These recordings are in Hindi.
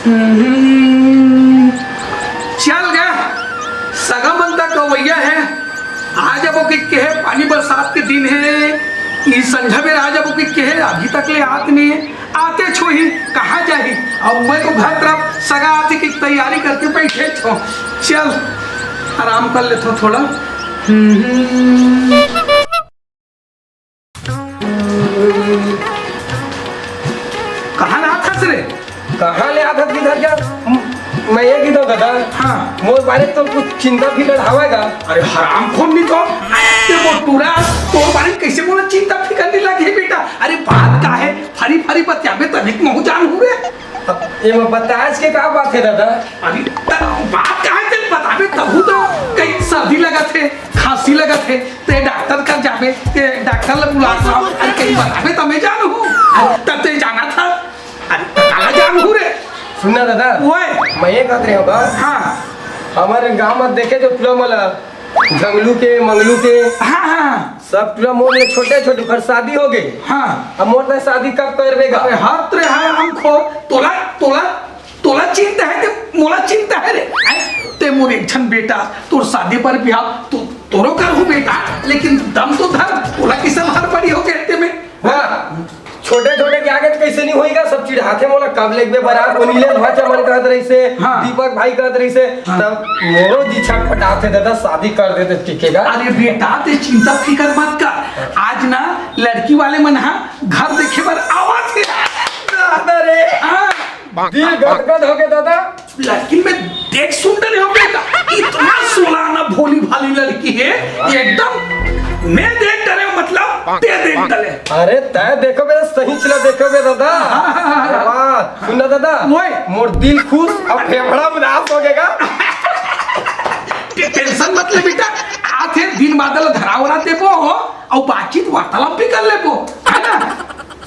चल गया सगा बनता कवैया है। आज अब कि कहे पानी बरसात के दिन है संझा में आज अब कि कहे अभी तक ले आत नहीं आते छो ही कहाँ जाही। अब मैं तो घर तरफ सगा आते की तैयारी करके बैठे छो। चल आराम कर ले थोड़ा। कहाँ ना था रे? कहाँ ले आधा किधर क्या मैं ये किधर दादा। हाँ मोर बारे तो कुछ चिंता फिकर हवाएगा। अरे हराम खोन नहीं तो वो पूरा तो बारे कैसे बोला चिंता फिकर नहीं लगी बेटा। अरे बात का है फरी फरी बतियाबे तनिक महू जान हुए। अब ये मैं बताएस के क्या बात है दादा। अरे बात का है तेरे बताबे तबू तो कहीं सर्दी लगा थे खांसी लगा थे ते डॉक्टर कर जाबे ते डॉक्टर ले बुला लाओ। अरे कहीं बताबे तमे जानू तब ते जाना था। अरे काला जानू रे सुनना दादा ओए मैं ये कहते रहे होगा। हाँ हमारे गांव में देखे जो फिल्म वाला जंगलू के मंगलू के हाँ हाँ सब फिल्म मोर में छोटे छोटे घर शादी हो गई। हाँ अब मोर तो शादी कब करवेगा। अरे हाथ रे हाँ हम खो तोला तोला तोला चिंता है ते मोला चिंता है रे। ते मोर एक छन बेटा तोर शादी पर बिहाव तो तोरो कर हूँ बेटा लेकिन दम तो धर तोला किसन हर बड़ी हो गए ते में। हाँ छोटे छोटे के आगे कैसे नहीं होएगा सब चीज हाथे मोला कब लेके बारात को नीले भाचा मन कहत रही से। हाँ। दीपक भाई कहत रही से। हाँ। तब मोरो जी छटपटाते दादा शादी कर देते टिकेगा। अरे बेटा ते चिंता फिकर मत कर। आज ना लड़की वाले मन हाँ घर देखे पर आवा थे। दादा रे हाँ दिल गदगद हो गया दादा। लड़की में देख सुंदर हो बेटा इतना सुलाना भोली भाली लड़की है एकदम। मैं देख डरे मतलब ते देख डरे। अरे तय देखो बे सही चला देखो बे दादा। वाह सुनना दादा ओए मोर दिल खुश अब फेफड़ा उदास हो गएगा। टेंशन मत ले बेटा आथे दिन बादल धरावरा देबो और बातचीत वार्तालाप भी कर लेबो है ना।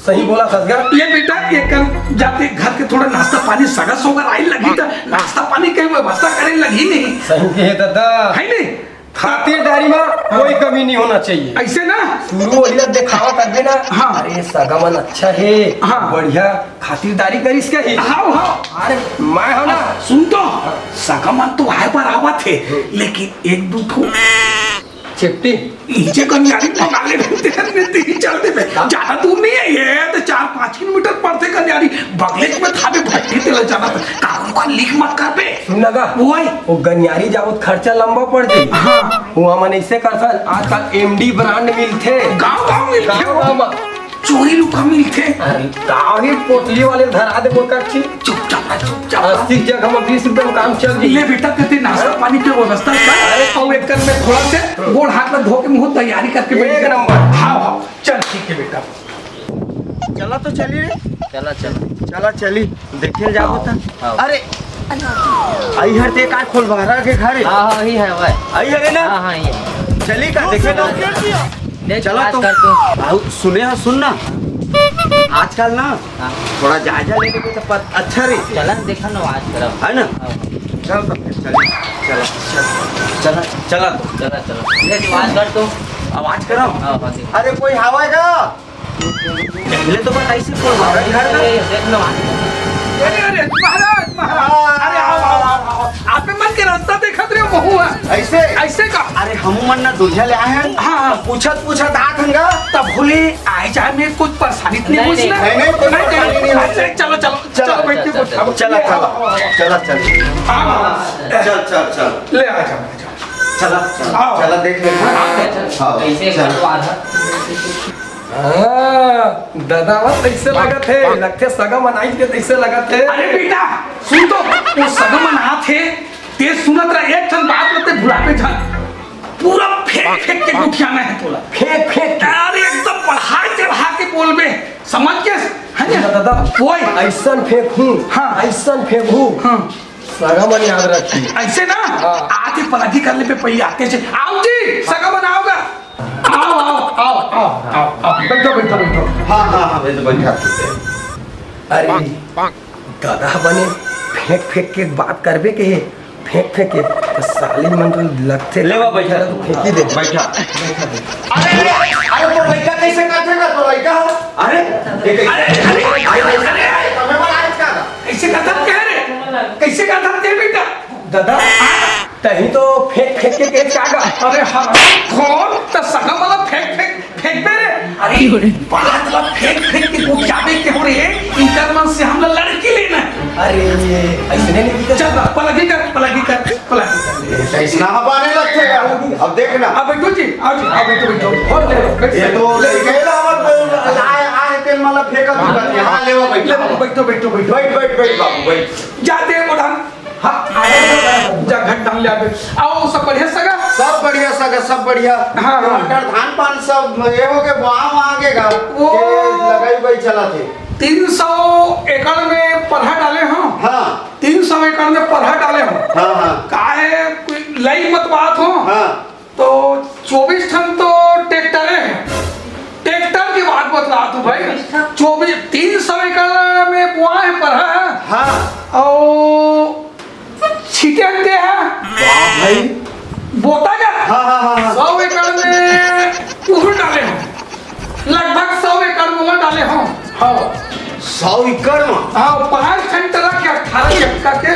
सही बोला ससगा। ये बेटा ये कर जाते घर के थोड़ा नाश्ता पानी सगा सोगर आई लगी तो नाश्ता पानी के व्यवस्था करे लगी नहीं। सही है दादा है नहीं खातिरदारी में कोई कमी नहीं होना चाहिए। ऐसे ना शुरू वही दिखावा कर देना। हाँ। अरे सगा मन अच्छा है। हाँ। बढ़िया खातिरदारी करिस के ही। हाँ हाँ अरे मैं हो ना सुन तो सगा मन तो आए पर आवा थे लेकिन एक दो ठो चिपटी नीचे कन्यारी पका ले चलते पे ज्यादा दूर नहीं है ये तो 4-5 किलोमीटर पड़ते कन्यारी बगले में थाबे भट्टी तेल जाना था कागज का लिख मत कर पे सुनगा वो गनियारी जाओ खर्चा लंबा पड़ जाई। हाँ वो हमन ऐसे करसन आजकल एमडी ब्रांड मिलते गाँव मिलते गाँव में चोरी लुका मिलते। अरे काहे पोटली वाले धरा दे बोल कच्ची चुपचाप 80 जगह में 20 रुपए में काम चल जी। ले बेटा कहते नाश्ता पानी की व्यवस्था कर और एक कर में थोड़ा से गोड़ हाथ में धो के मुंह तैयारी करके एक बैठ नंबर। हाँ हाँ चल ठीक है बेटा। चला तो चली रे चला चला चला चली देखे जाबो त। हाँ। अरे आई हर ते का खोल बाहर के घर हाँ हाँ ही है भाई। आई है ना हाँ हाँ ये चली का देखे ना देख चला बात तो कर तू। आओ सुने हाँ सुन ना आजकल ना हाँ थोड़ा जायजा लेने को तो अच्छा रे चला देखा ना आज तरफ है ना। हाँ, चल तो फिर चली चला चला तो चला चला देख बात कर तू। आवाज करो। हाँ हाँ देख अरे कोई हवा है का पहले तो बता ऐसे खोल बाहर के घर में। देख लो अरे अरे महाराज महाराज अरे आओ आओ आओ आपने मन के रास्ता देखा रे बहु ऐसे ऐसे का। अरे हम मन ना दुल्हा ले आए हैं। हाँ पूछत पूछत आत हंगा तब भूले आए जाए में कुछ परेशानी नहीं नहीं, पूछना। नहीं, कोई परेशानी नहीं है। चलो चलो चलो बैठ के कुछ खाओ। चला चला चला चल हाँ चल चल चल ले आ जाओ चला आओ। चला देख ले। हाँ, ऐसे चल। कर तो आधा दादा मत ऐसे लगा थे लगते सगा मनाई के ऐसे लगा थे। अरे बेटा सुन तो वो सगमन हाथ है ते सुनत रहा एक ठन बात रहते बुलापे था पूरा फेंक फेंक के गुठियाना है तोला फेंक फेंक अरे एकदम बढ़ा चढ़ा के बोलबे समझ के है ना दादा ओए ऐसन फेंकूं। हाँ। ऐसन फेंकूं। हाँ सगा मन याद रखी। ऐसे ना हाँ। आके पलाजी करने पे पहले आते से आओ जी सगमन आओगा आओ आओ आओ आओ आओ आओ बैठो बैठो बैठो। हाँ हाँ हाँ मैं तो बैठा थी। अरे दादा बने फेंक फेंक के बात करबे के फेंक फेंक के तो साली मन तो लगते ले वो बैठा तो फेंक ही दे बैठा। अरे अरे तो लड़का कैसे करते ना तो लड़का हो। अरे अरे अरे अरे अरे ऐसे कदम कह रहे कैसे का था ते बेटा दादा तही तो फेंक फेंक के कागा। अरे हाँ कौन तो सगा वाला फेंक पे रे अरे बात ला फेंक के गुटियाबे के हो रे इंटर मन से हम लड़की लेना अरे ऐसे नहीं की चल पलगी कर ऐसा हवाने लगते हैं अब देखना। अब बैठो जी आओ बैठो और ले ये तो लेकेला मत आए तेल माला फेंका दूंगा। हां लेवा बैठो बैठ बाबू बैठ। जाते उड़ान हाँ जा घट डाल ले आबे आओ सब बढ़िया सगा सब बढ़िया सगा सब बढ़िया। हाँ। टमाटर धान पान सब ये हो के वहां आगेगा वो लगाई भाई चला थे 300 एकड़ में पढ़ा डाले हो। हाँ 300 एकड़ में पढ़ा डाले हो। हाँ काहे कोई लई मत बात हो। हाँ तो 24 टन तो ट्रैक्टर है ट्रैक्टर की बात बतला तू भाई 300 एकड़ में बुआ है पढ़ा है हाँ और छीटे के है भाई बोता का हाँ 100 एकड़ में उहर डाले हो लगभग 100 एकड़ में डाले हो। हाँ 100 एकड़ में हाँ 5 टन ट्रक के 18 चक्का के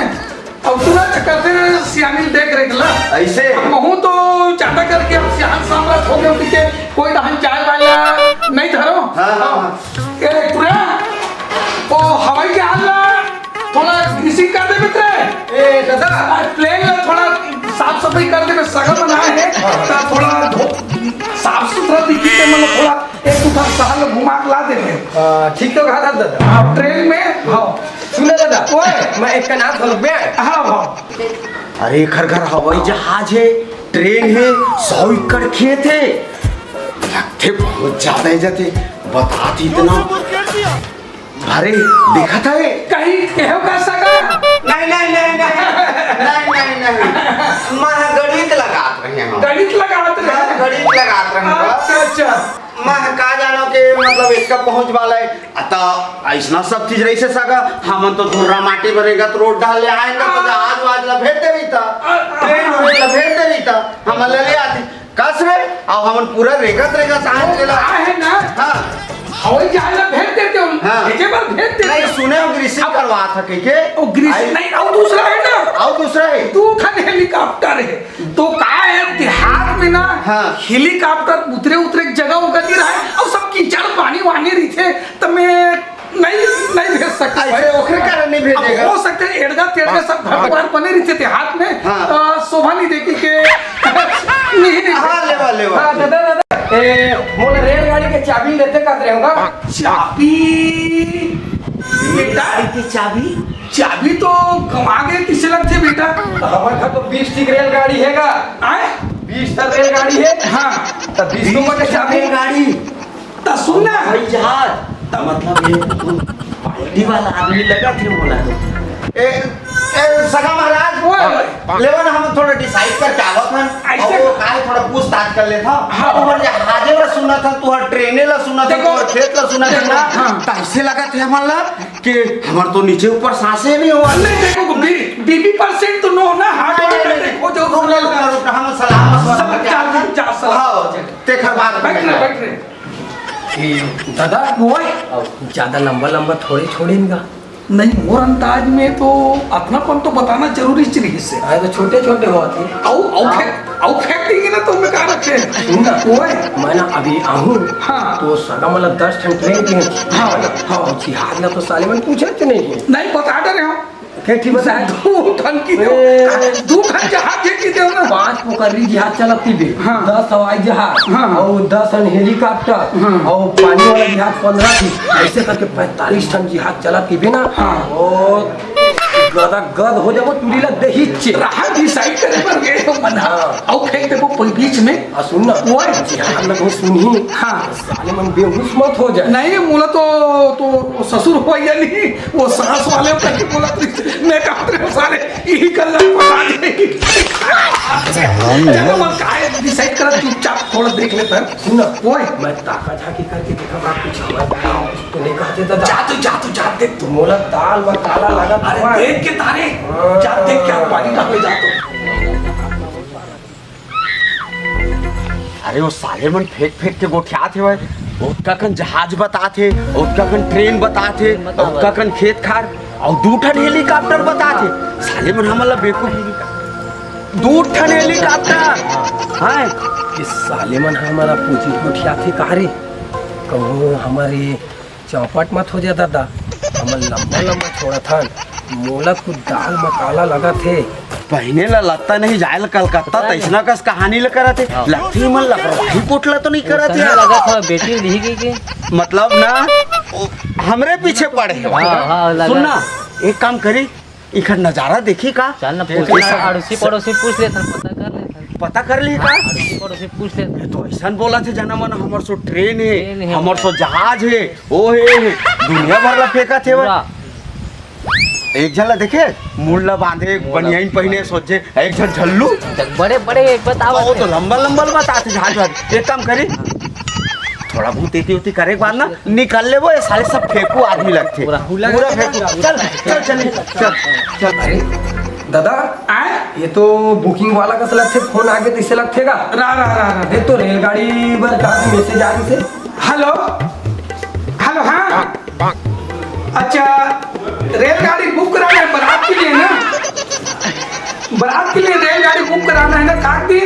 और पूरा चक्कर से सियानी देख रेख ला ऐसे महू तो ज्यादा करके अब सियान सामराज हो गए कि कोई दहन चाय वाला नहीं धरो। हाँ ए पूरा ओ हवाई जहाज ला थोड़ा ग्रीसिंग कर दे मित्र ए दादा प्लेन ला थोड़ा साफ सफाई कर दे सगल बनाए है तो थोड़ा साफ सुथरा दिखी के मतलब थोड़ा एक उठा सहल घुमा के ला दे ठीक तो कहा था दादा। आप ट्रेन में हाँ सुना दादा ओए मैं एक का नाम खोल गया। हाँ हाँ अरे घर हवाई जहाज है ट्रेन है 100 एकड़ खेत है लगते बहुत ज्यादा ही जाते बता थी इतना। अरे देखा था ये कहीं केहो का सगा नहीं मैं गणित लगात रहे हैं गणित लगात रहे गणित लगात रहे अच्छा मैं का जानो के मतलब इसका पहुंच वाला है अता ऐसा सब चीज रही से सगा हमन तो धुर्रा माटी भरेगा तो रोड डाल ले आएंगे तो जहाज वाज लभेट दे रही था ट्रेन लभेट दे रही था हम ले आती कस रे अब हमन पूरा रेगत आज के है ना हां हवाई जहाज में भेज देते हो हाँ। एक बार भेज देते नहीं सुने हो ग्रीसिंग करवा था के ओ ग्रीसिंग नहीं और दूसरा है ना और दूसरा है तू खन हेलीकॉप्टर है तो का है देहात में ना हाँ। हेलीकॉप्टर उतरे जगह होकर गिरा है और सब कीचड़ पानी वानी रही थे तो मैं नहीं भेज सकता ऐसे ओखरे कारण नहीं भेजेगा हो सकते एड़गा तेड़गा सब घर बार बने रही थे हाथ में हाँ। शोभा नहीं देखी के नहीं हाँ लेवा हाँ दादा मोला रेलगाड़ी के चाबी लेते कद रहे होगा। चाबी बेटा की चाबी चाबी तो कमा गए किसे लगते बेटा हमारे घर तो 20 टिक रेलगाड़ी हैगा आए 20 तक रेलगाड़ी है। हाँ तो 20 नंबर के चाबी गाड़ी तो सुनना हवाई जहाज मतलब ये पार्टी वाला आदमी लगा थे बोला सगा महाराज लेवन हम थोड़ा डिसाइड करके आवत हन ऐसे और वो काहे थोड़ा पूछताछ कर लेता हाँ। और जहाजे ला सुना था तू ट्रेने ला सुना था देखो, तू खेत ला सुना था ना हाँ। तो ऐसे लगा थे हमारा कि हमार तो नीचे ऊपर सांसें नहीं हुआ नहीं देखो 20% तो नो ना हाथ देखो जो हम सलाम सब जा हाँ ते खबर बैठ रहे दादा ओए ज्यादा लंबा थोड़े छोड़ेगा नहीं मोर अंदाज में तो अपनापन तो बताना जरूरी चीज से अरे तो छोटे छोटे बहुत है। औ फेंक देंगे ना तो मैं कहा रखे सुनना ओए मैं ना अभी आऊँ हाँ। तो सगा मतलब 10 टन ट्रेन की है। हाँ। जिहाज ना तो साले में पूछे थे नहीं है नहीं बता डरे हो क्या ठीक बताया 2 टन की दो 2 टन जहाज की दो ना 5 पोखरी जहाज चलती भी हाँ। 10 हवाई जहाज हाँ। और 10 हेलीकॉप्टर हाँ। और पानी वाला जहाज 15 थी ऐसे करके 45 टन जहाज चलती भी ना हाँ। और गद हो जाबो तुरी ला दही चे रहा डिसाइड करे पर गए तो मना औ फेंक देबो कोई बीच में आ सुन ना ओए जहाज लगे सुनही हाँ साले मन बेहोश मत हो जाए नहीं मोला तो ससुर हो या नहीं वो सांस वाले करके बोला मैं कहा तेरे साले यही कर पता नहीं चलो मत काहे डिसाइड कर चुपचाप थोड़ा देख लेता है सुन ना ओए मैं ताका झाकी करके देखा बा कुछ हमारा तो नहीं कहते दादा जा देख तू मोला दाल में काला लगा अरे देख के तारे जा देख क्या पानी डाले जा तो अरे वो साले मन फेंक के गोठियात है उसका कन जहाज बताते उसका कन ट्रेन बताते उसका कन खेत खार और 2 ठन हेलीकॉप्टर बताते साले मन हमला बेवकूफ 2 ठन हेलीकॉप्टर हैं इस साले मन हमारा पूछी उठिया थे कारे कहूँ हमारे चौपट मत हो जा दादा हमर लंबा लंबा छोड़ा था मोला कुछ दाल मसाला लगा थे पहने ला लगता नहीं जायल कलकत्ता तैसना कस कहानी ल करत है लगती मन लापरवाही पोटला तो नहीं करत उसने है लगा था बेटी दी गई के मतलब ना हमरे पीछे पड़े हाँ, लगा। सुन ना एक काम करी इखर नजारा देखी का चल ना पूछ अड़ोसी पड़ोसी पूछ लेते पता कर ली का अड़ोसी पड़ोसी पूछ लेते तो ऐसा बोला थे जना मन हमर सो ट्रेन ट्रेन है है। हमर सो जहाज है ओ है दुनिया भर ला फेंका थे वो एक झला देखे मूल ला बांधे बनियाइन पहने सोचे एक झन झल्लू बड़े बड़े बताओ वो तो लंबा लंबा बताते जहाज वाज एक काम करी थोड़ा बहुत एती उती करे के बाद ना निकाल ले वो ये साले सब फेंकू आदमी लगते पूरा फेंकू चल चल चल चल चल अरे दादा आए ये तो बुकिंग वाला का लगते फोन आगे तो इससे लगतेगा रा ये तो रेलगाड़ी पर कहाँ मैसेज आ रही थे हेलो हेलो हाँ अच्छा रेलगाड़ी बुक कराना है बारात के लिए ना बारात के लिए रेलगाड़ी बुक कराना है ना काकी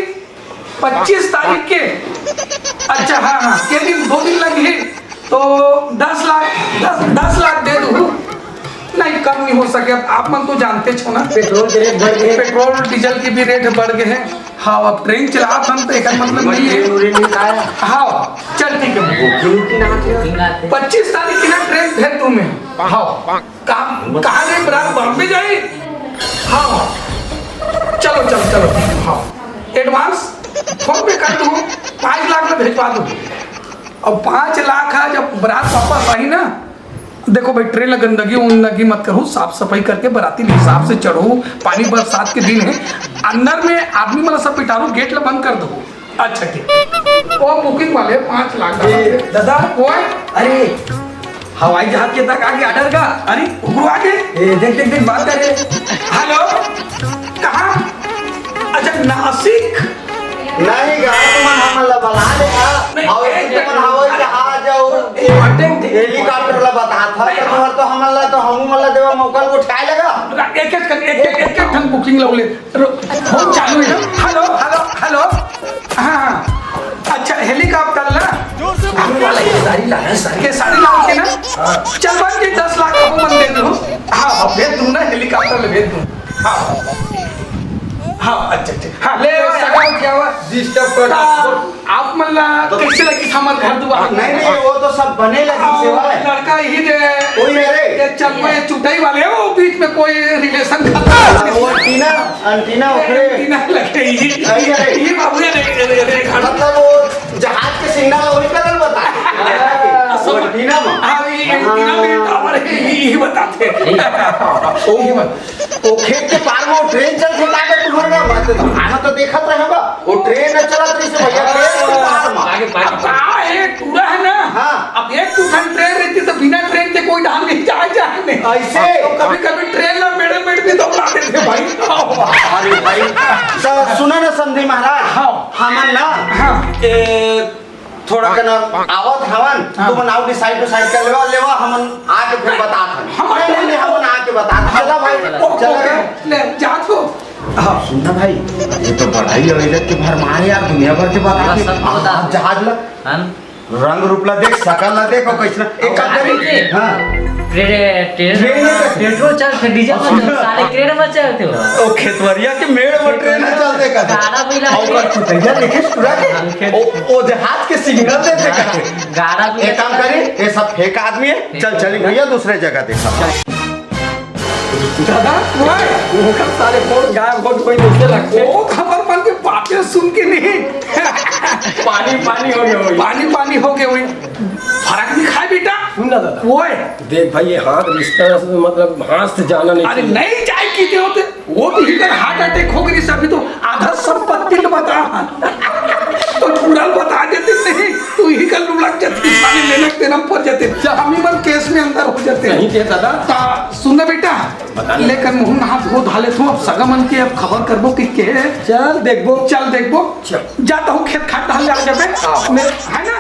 25 तारीख के अच्छा हाँ के दिन 2 दिन लगी तो 10 लाख दे दूँ नहीं कम नहीं हो सके अब आप मन तो जानते छो ना पेट्रोल के रेट बढ़ गए पेट्रोल डीजल की भी रेट बढ़ गए हैं हाँ अब ट्रेन चला हम तो एक मतलब नहीं है हाँ चल ठीक है 25 तारीख की ना ट्रेन भेज तुम्हें हाँ कहाँ गए बरात बॉम्बे जाए हाँ चलो हाँ एडवांस फोन पे कर दूँ 5 लाख में भेजवा दूँ और 5 लाख है जब बरात वापस आई ना देखो भाई ट्रेन में गंदगी उंदगी मत करो साफ सफाई करके बराती हिसाब से चढ़ो पानी बरसात के दिन है अंदर में आदमी मतलब सब बिटारो गेट ला बंद कर दो अच्छा ठीक वो बुकिंग वाले 5 लाख दादा वो अरे हवाई जहाज के तक आगे ऑर्डर का अरे उगरू आगे देख बात कर रहे हेलो कहाँ अच्छा नासिक नहीं गा तुमन हमला बला ले और तुमन हवाई जहाज और हेलीकॉप्टर ला बता था तुम्हार तो हमला तो हमू मला देवा मौका को उठाए लगा एक ठन बुकिंग लो ले फोन चालू है हेलो हाँ अच्छा हेलीकॉप्टर ला सारी लाना के 7.5 के ना चल बन के 10 लाख को मन दे दो हाँ भेज दूँ ना हेलीकॉप्टर ले भेज दूँ हाँ अच्छा हाँ ले सगाओ क्या हुआ डिस्टर्ब कर आप मल्ला कैसे लगी हमारे घर दुआर नहीं वो तो सब बने लगी सेवा है लड़का ही दे वही है रे ये चल में चुटाई वाले हैं वो बीच में कोई रिलेशन खाता वो अंटीना उखड़े ना लगे ये बाबू रे मतलब वो जहाज के सिग्नल वही कदम बता वो अंटीना में हाँ ये एंटीना में टावर है ये बताते वो खेत के पार में वो ट्रेन चल के लागे तुम्हारा बात तो आना तो देखत रहेगा वो ट्रेन चलत रही से भैया ट्रेन के पार में आगे एक पूरा है ना हाँ। अब एक टूटन ट्रेन रहती तो बिना ट्रेन के कोई ढाल नहीं जाए नहीं ऐसे तो कभी ट्रेन ना मेड़ भी दौड़ा देते भाई अरे भाई तो सुना ना समझी महाराज हाँ। हमन ना हाँ थोड़ा कना आवत हवन तुम नाउ डिसाइड टू साइड कर लेवा हमन आके फिर बतात हन नहीं हमन आके बतात चला भाई चला ले जा तो हाँ सुनना भाई ये तो बढ़ाई और इज्जत के भर मारे यार दुनिया भर के बात बता। जहाज ला रंग रूप ला देख शकल ला देख और कैसना एक काम करी हां पेट्रोल चल डीजल में चल सारे ट्रेन में चलते हो ओ खेतवरिया के मेड़ में ट्रेन चल दे का गाड़ा भी और चुटैया देखे पूरा के ओ जहाज के सिग्नल देते का गाड़ा भी एक काम करी ये सब फेक आदमी है चल चली भैया दूसरे जगह देखा दादा वो कब सारे फोन गायब हो कोई नहीं लगते वो खबर पन के बातें सुन के नहीं पानी हो गया पानी हो गए वही फर्क नहीं खाए बेटा सुन ना दादा वो है देख भाई ये हाथ रिश्ता मतलब हाथ से जाना नहीं अरे नहीं जाए की होते वो भी इधर हार्ट अटैक हो गई अभी तो आधा संपत्ति बता तो पूरा बता देते नहीं तो ही कल लग जाती साले लेने देना पड़ जाते हम ही मन केस में अंदर हो जाते नहीं थे दादा सुन बेटा लेकर मुंह हाथ धो धाले तू अब सगमन के अब खबर करबो कि के चल देखबो चल देखबो जाता हूँ खेत खाट डाल जा जाबे है ना